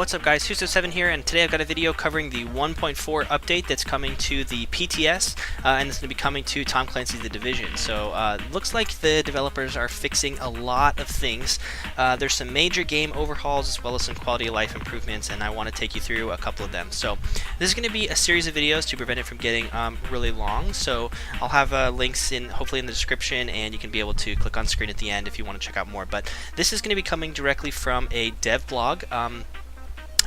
What's up guys, Huso7 here, and today I've got a video covering the 1.4 update that's coming to the PTS, and it's going to be coming to Tom Clancy's The Division. So looks like the developers are fixing a lot of things. There's some major game overhauls as well as some quality of life improvements, and I want to take you through a couple of them. So this is going to be a series of videos to prevent it from getting really long, so I'll have links hopefully in the description, and you can be able to click on screen at the end if you want to check out more. But this is going to be coming directly from a dev blog.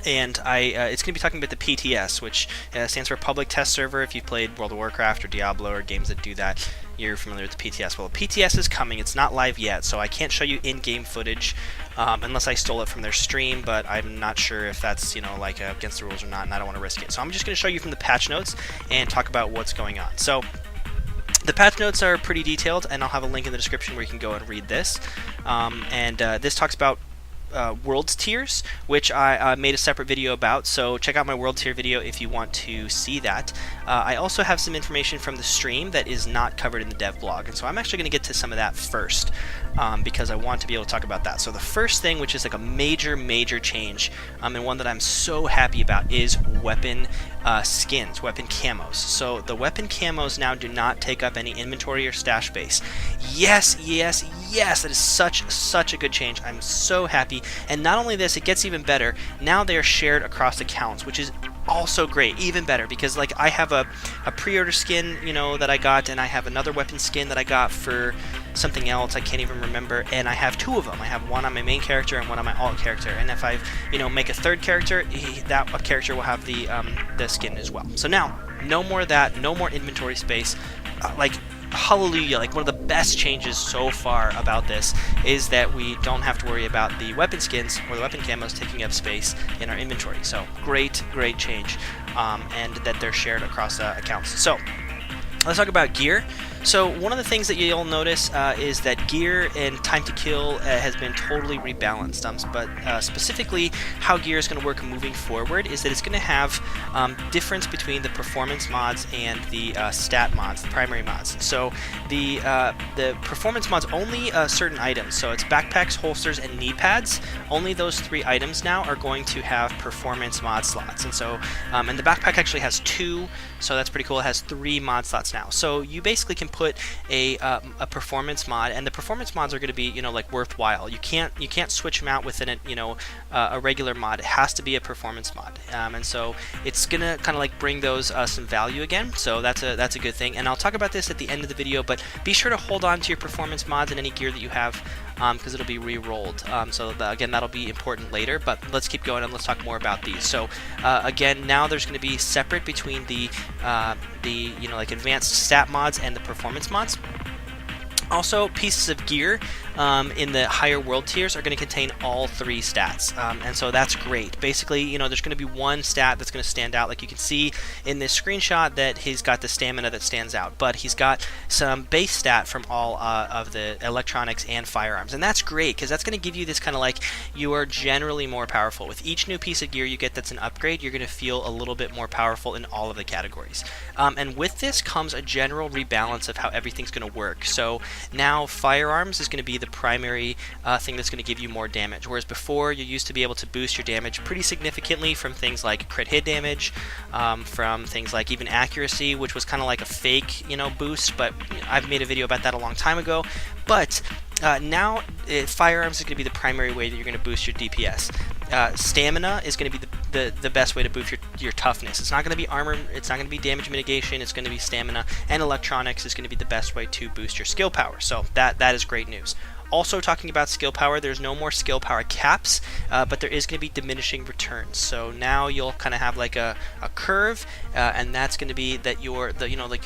And it's going to be talking about the PTS, which stands for Public Test Server. If you've played World of Warcraft or Diablo or games that do that, you're familiar with the PTS. Well, the PTS is coming. It's not live yet, so I can't show you in-game footage unless I stole it from their stream, but I'm not sure if that's, like against the rules or not, and I don't want to risk it. So I'm just going to show you from the patch notes and talk about what's going on. So the patch notes are pretty detailed, and I'll have a link in the description where you can go and read this. This talks about world tiers, which I made a separate video about, so check out my world tier video if you want to see that. I also have some information from the stream that is not covered in the dev blog, and so I'm actually going to get to some of that first because I want to be able to talk about that. So the first thing, which is like a major change, and one that I'm so happy about, is weapon skins, weapon camos. So the weapon camos now do not take up any inventory or stash space. Yes, that is such a good change. I'm so happy. And not only this, it gets even better. Now they are shared across accounts, which is also great, even better, because like I have a pre-order skin, that I got, and I have another weapon skin that I got for something else, I can't even remember, and I have two of them. I have one on my main character and one on my alt character, and if I make a third character, that character will have the skin as well. So now, no more of that, no more inventory space, hallelujah. Like, one of the best changes so far about this is that we don't have to worry about the weapon skins or the weapon camos taking up space in our inventory. So great change, and that they're shared across accounts. So let's talk about gear. So one of the things that you'll notice is that gear and time to kill has been totally rebalanced. But specifically, how gear is going to work moving forward is that it's going to have difference between the performance mods and the stat mods, the primary mods. So the performance mods only certain items. So it's backpacks, holsters, and knee pads. Only those three items now are going to have performance mod slots. And so and the backpack actually has 2, so that's pretty cool. It has 3 mod slots now. So you basically can put a performance mod, and the performance mods are going to be worthwhile. You can't switch them out within a regular mod. It has to be a performance mod, and so it's gonna kind of bring those some value again. So that's a good thing, and I'll talk about this at the end of the video. But be sure to hold on to your performance mods and any gear that you have, because it'll be re-rolled. So again, that'll be important later. But let's keep going and let's talk more about these. So again, now there's going to be separate between the advanced stat mods and the performance mods. Also, pieces of gear in the higher world tiers are going to contain all 3 stats, and so that's great. Basically, there's going to be one stat that's going to stand out. Like you can see in this screenshot that he's got the stamina that stands out, but he's got some base stat from all of the electronics and firearms, and that's great because that's going to give you this kind of you are generally more powerful. With each new piece of gear you get that's an upgrade, you're going to feel a little bit more powerful in all of the categories. And with this comes a general rebalance of how everything's going to work. So now firearms is going to be the primary thing that's going to give you more damage, whereas before you used to be able to boost your damage pretty significantly from things like crit hit damage, from things like even accuracy, which was kind of like a fake boost, but I've made a video about that a long time ago. But now firearms is going to be the primary way that you're going to boost your DPS. Stamina is going to be the best way to boost your toughness. It's not going to be armor, it's not going to be damage mitigation, it's going to be stamina, and electronics is going to be the best way to boost your skill power. So that is great news. Also, talking about skill power, there's no more skill power caps, but there is going to be diminishing returns. So now you'll kind of have a curve, and that's going to be that your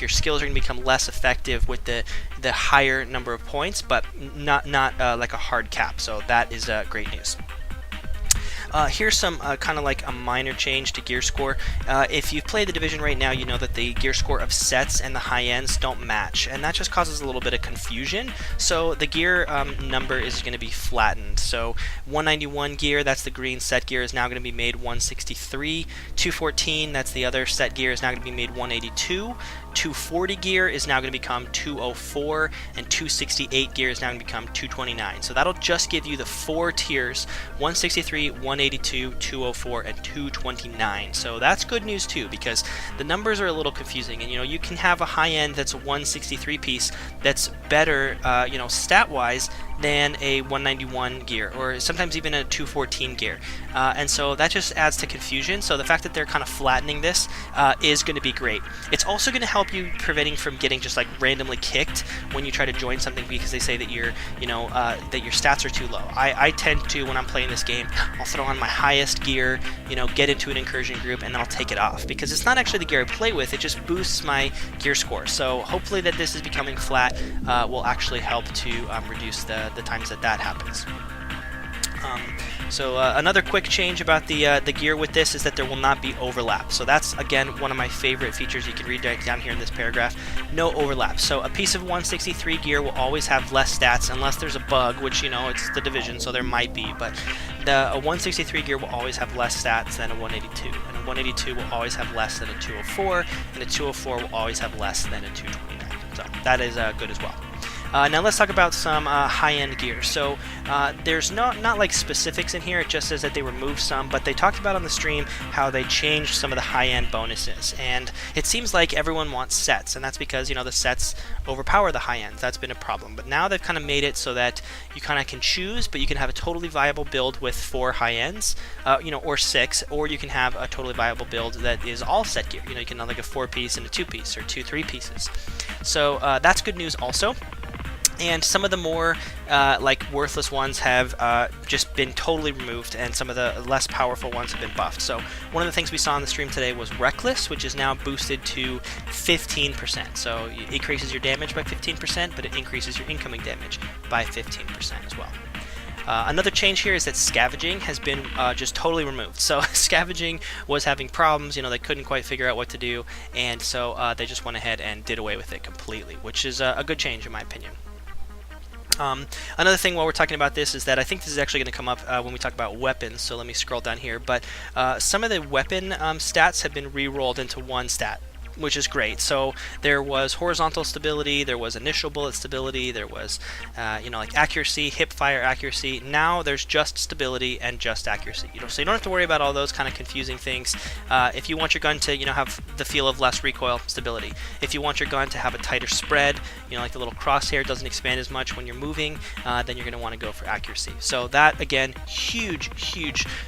skills are going to become less effective with the higher number of points, but not like a hard cap. So that is great news. Here's some kind of a minor change to gear score. If you've played The Division right now, you know that the gear score of sets and the high ends don't match, and that just causes a little bit of confusion. So the gear number is going to be flattened. So 191 gear, that's the green set gear, is now going to be made 163. 214, that's the other set gear, is now going to be made 182. 240 gear is now going to become 204, and 268 gear is now going to become 229. So that'll just give you the 4 tiers: 163, 182, 204, and 229. So that's good news too, because the numbers are a little confusing, and you can have a high end that's a 163 piece that's better, stat wise, than a 191 gear, or sometimes even a 214 gear, and so that just adds to confusion. So the fact that they're kind of flattening this is going to be great. It's also going to help you preventing from getting just like randomly kicked when you try to join something because they say that your stats are too low. I tend to, when I'm playing this game, I'll throw on my highest gear, get into an incursion group, and then I'll take it off because it's not actually the gear I play with. It just boosts my gear score. So hopefully that this is becoming flat will actually help to reduce the times that happens. So another quick change about the gear with this is that there will not be overlap. So that's, again, one of my favorite features. You can read right down here in this paragraph. No overlap. So a piece of 163 gear will always have less stats unless there's a bug, which, it's the division, so there might be. But a 163 gear will always have less stats than a 182. And a 182 will always have less than a 204. And a 204 will always have less than a 229. So that is good as well. Now let's talk about some high-end gear. So there's not like specifics in here. It just says that they removed some, but they talked about on the stream how they changed some of the high-end bonuses. And it seems like everyone wants sets, and that's because the sets overpower the high-ends. That's been a problem. But now they've kind of made it so that you kind of can choose, but you can have a totally viable build with 4 high-ends, or 6, or you can have a totally viable build that is all set gear. You can have like a 4-piece and a 2-piece, or 2 3-pieces. So that's good news also. And some of the more worthless ones have just been totally removed, and some of the less powerful ones have been buffed. So one of the things we saw on the stream today was Reckless, which is now boosted to 15%. So it increases your damage by 15%, but it increases your incoming damage by 15% as well. Another change here is that scavenging has been just totally removed. So scavenging was having problems, they couldn't quite figure out what to do, and so they just went ahead and did away with it completely, which is a good change in my opinion. Another thing while we're talking about this is that I think this is actually going to come up when we talk about weapons, so let me scroll down here. But some of the weapon stats have been re-rolled into one stat, which is great. So there was horizontal stability, there was initial bullet stability, there was like accuracy, hip fire accuracy. Now there's just stability and just accuracy. So you don't have to worry about all those kind of confusing things. If you want your gun to have the feel of less recoil, stability. If you want your gun to have a tighter spread, like the little crosshair doesn't expand as much when you're moving, then you're going to want to go for accuracy. So that, again, huge,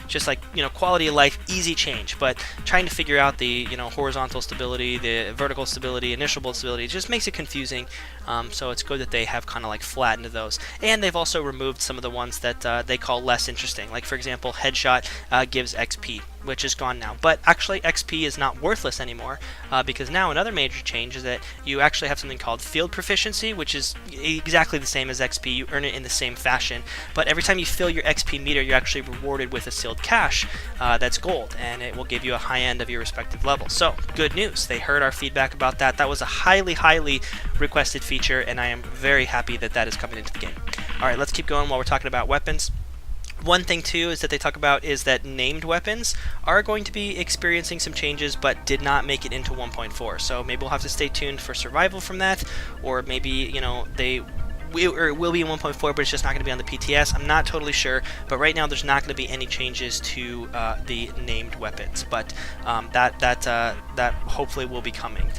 just like quality of life, easy change. But trying to figure out the horizontal stability, the vertical stability, initial bullet stability, it just makes it confusing. So it's good that they have kind of like flattened those. And they've also removed some of the ones that they call less interesting. Like, for example, headshot gives XP, which is gone now. But actually, XP is not worthless anymore, because now another major change is that you actually have something called field proficiency, which is exactly the same as XP. You earn it in the same fashion, but every time you fill your XP meter, you're actually rewarded with a sealed cache that's gold, and it will give you a high end of your respective level. So, good news. They heard our feedback about that. That was a highly requested feature, and I am very happy that that is coming into the game. Alright, let's keep going while we're talking about weapons. One thing too is that they talk about is that named weapons are going to be experiencing some changes, but did not make it into 1.4. So maybe we'll have to stay tuned for survival from that, or maybe they will be in 1.4, but it's just not going to be on the PTS. I'm not totally sure, but right now there's not going to be any changes to the named weapons. But that hopefully will be coming.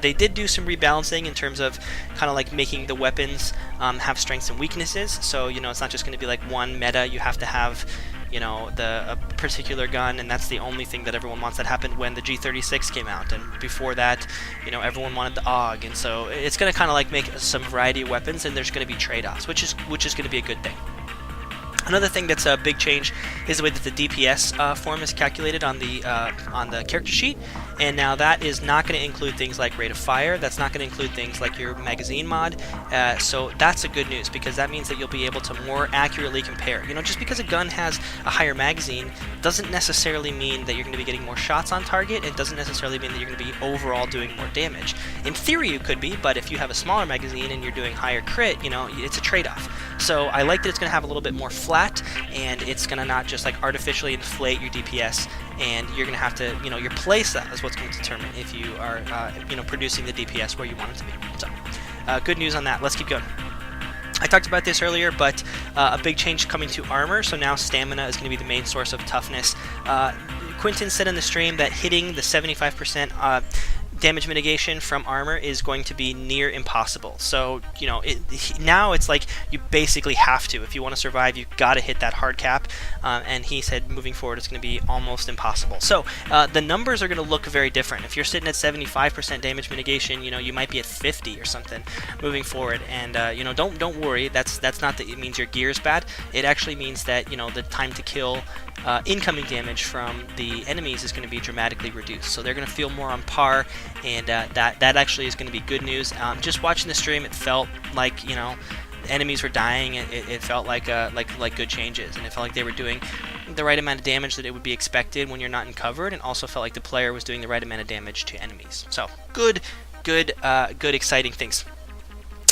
They did do some rebalancing in terms of kind of like making the weapons have strengths and weaknesses. So it's not just going to be like one meta. You have to have a particular gun, and that's the only thing that everyone wants. That happened when the G36 came out, and before that, everyone wanted the AUG, and so it's going to kind of like make some variety of weapons, and there's going to be trade-offs, which is going to be a good thing. Another thing that's a big change is the way that the DPS form is calculated on the character sheet, and now that is not going to include things like rate of fire. That's not going to include things like your magazine mod. So that's a good news, because that means that you'll be able to more accurately compare. Just because a gun has a higher magazine doesn't necessarily mean that you're going to be getting more shots on target. It doesn't necessarily mean that you're going to be overall doing more damage. In theory, you could be, but if you have a smaller magazine and you're doing higher crit, it's a trade-off. So I like that it's going to have a little bit more flat, and it's going to not just like artificially inflate your DPS and you're going to have to, your play style is what's going to determine if you are, producing the DPS where you want it to be. So, good news on that. Let's keep going. I talked about this earlier, but a big change coming to armor. So now stamina is going to be the main source of toughness. Quentin said in the stream that hitting the 75% damage mitigation from armor is going to be near impossible. So, now it's like you basically have to. If you want to survive, you've got to hit that hard cap. And he said moving forward, it's going to be almost impossible. So, the numbers are going to look very different. If you're sitting at 75% damage mitigation, you might be at 50 or something moving forward. And, don't worry. That's not that it means your gear is bad. It actually means that, the time to kill incoming damage from the enemies is going to be dramatically reduced. So they're going to feel more on par, and that actually is going to be good news. Just watching the stream, it felt like enemies were dying. It felt like good changes, and it felt like they were doing the right amount of damage that it would be expected when you're not in covered, and also felt like the player was doing the right amount of damage to enemies. So good, exciting things.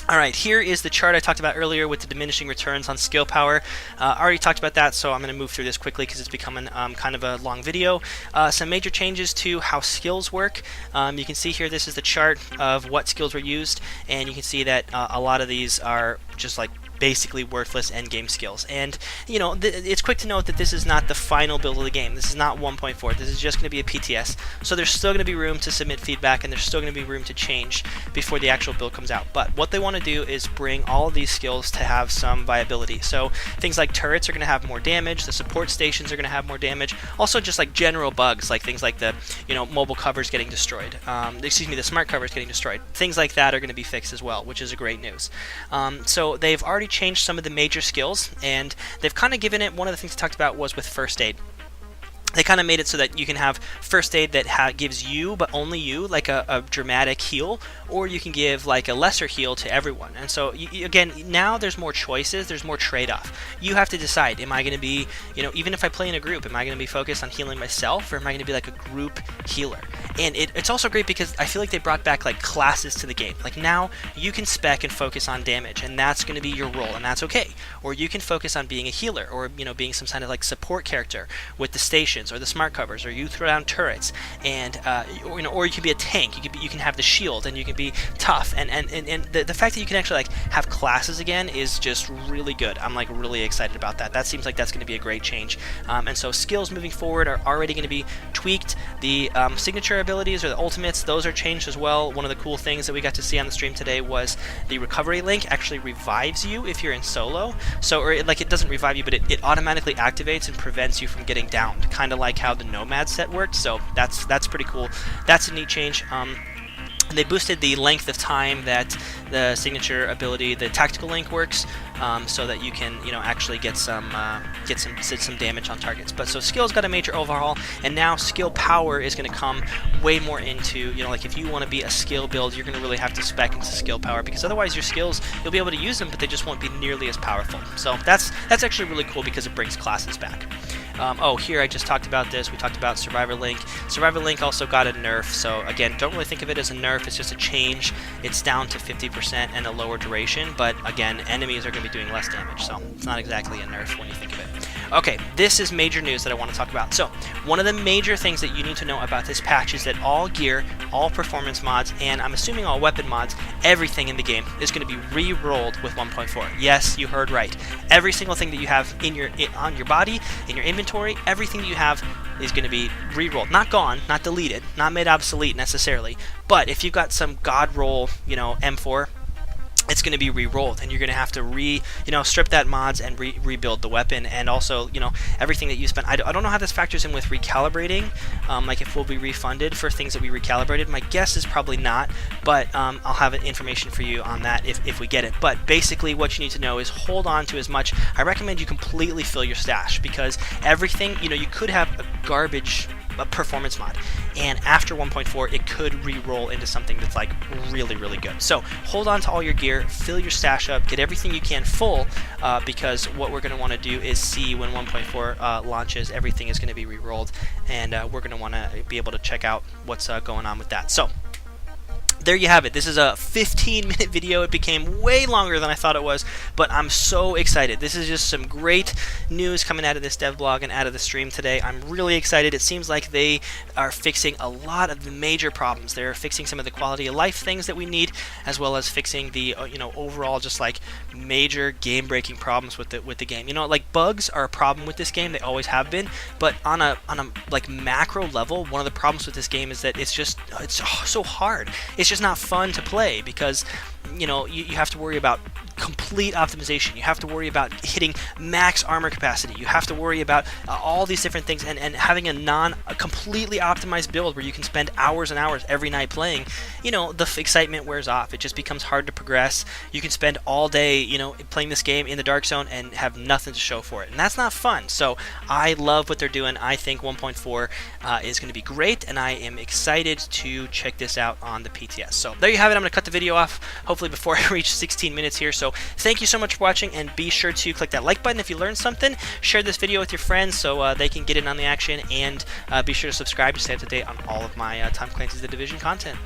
Alright, here is the chart I talked about earlier with the diminishing returns on skill power. I already talked about that, so I'm going to move through this quickly because it's becoming kind of a long video. Some major changes to how skills work. You can see here, this is the chart of what skills were used, and you can see that a lot of these are just like basically worthless endgame skills. And, it's quick to note that this is not the final build of the game. This is not 1.4. This is just going to be a PTS. So there's still going to be room to submit feedback, and there's still going to be room to change before the actual build comes out. But what they want to do is bring all of these skills to have some viability. So things like turrets are going to have more damage. The support stations are going to have more damage. Also, just like general bugs, like things like the, mobile covers getting destroyed. The smart covers getting destroyed. Things like that are going to be fixed as well, which is a great news. So they've already changed some of the major skills, and they've kind of given it, one of the things I talked about was with first aid. They kind of made it so that you can have first aid that gives you, but only you, like a dramatic heal, or you can give like a lesser heal to everyone. And so, again, now there's more choices, there's more trade-off. You have to decide, am I going to be, even if I play in a group, am I going to be focused on healing myself, or am I going to be like a group healer? And it's also great because I feel like they brought back like classes to the game. Like now, you can spec and focus on damage, and that's going to be your role, and that's okay. Or you can focus on being a healer, or being some kind of like support character with the station, or the smart covers, or you throw down turrets, and or you can be a tank. You can have the shield, and you can be tough. And the fact that you can actually like have classes again is just really good. I'm like really excited about that. That seems like that's going to be a great change. And so skills moving forward are already going to be tweaked. The signature abilities or the ultimates, those are changed as well. One of the cool things that we got to see on the stream today was the recovery link actually revives you if you're in solo. So, or it doesn't revive you, but it automatically activates and prevents you from getting downed, kind of like how the Nomad set worked. So that's pretty cool. That's a neat change. They boosted the length of time that the signature ability, the tactical link, works, so that you can, actually get some damage on targets. But so skills got a major overhaul, and now skill power is going to come way more into, like if you want to be a skill build, you're going to really have to spec into skill power, because otherwise your skills, you'll be able to use them, but they just won't be nearly as powerful. So that's actually really cool because it brings classes back. Here I just talked about this. We talked about Survivor Link. Survivor Link also got a nerf, so again, don't really think of it as a nerf. It's just a change. It's down to 50% and a lower duration, but again, enemies are going to be doing less damage, so it's not exactly a nerf when you think of it. Okay, this is major news that I want to talk about. So, one of the major things that you need to know about this patch is that all gear, all performance mods, and I'm assuming all weapon mods, everything in the game is going to be re-rolled with 1.4. Yes, you heard right. Every single thing that you have on your body, in your inventory, everything that you have is going to be re-rolled. Not gone, not deleted, not made obsolete necessarily, but if you've got some god roll, M4, it's going to be re-rolled, and you're going to have to strip that mods and rebuild the weapon, and also, everything that you spent. I don't know how this factors in with recalibrating, like if we'll be refunded for things that we recalibrated. My guess is probably not, but I'll have information for you on that if we get it. But basically what you need to know is hold on to as much. I recommend you completely fill your stash, because everything, you could have a garbage performance mod, and after 1.4 it could re-roll into something that's like really, really good. So hold on to all your gear, fill your stash up, get everything you can full, because what we're going to want to do is see when 1.4 launches, everything is going to be re-rolled, and we're going to want to be able to check out what's going on with that. So there you have it. This is a 15-minute video. It became way longer than I thought it was, but I'm so excited. This is just some great news coming out of this dev blog and out of the stream today. I'm really excited. It seems like they are fixing a lot of the major problems. They're fixing some of the quality of life things that we need, as well as fixing the overall just like major game-breaking problems with the game. Like bugs are a problem with this game. They always have been, but on a like macro level, one of the problems with this game is that it's so hard. It's just not fun to play because you have to worry about complete optimization. You have to worry about hitting max armor capacity. You have to worry about all these different things, and having a completely optimized build where you can spend hours and hours every night playing, the excitement wears off. It just becomes hard to progress. You can spend all day, playing this game in the dark zone and have nothing to show for it, and that's not fun. So I love what they're doing. I think 1.4 is going to be great, and I am excited to check this out on the PTS. So there you have it. I'm going to cut the video off hopefully before I reach 16 minutes here. So thank you so much for watching, and be sure to click that like button if you learned something. Share this video with your friends so they can get in on the action, and be sure to subscribe to stay up to date on all of my Tom Clancy's The Division content.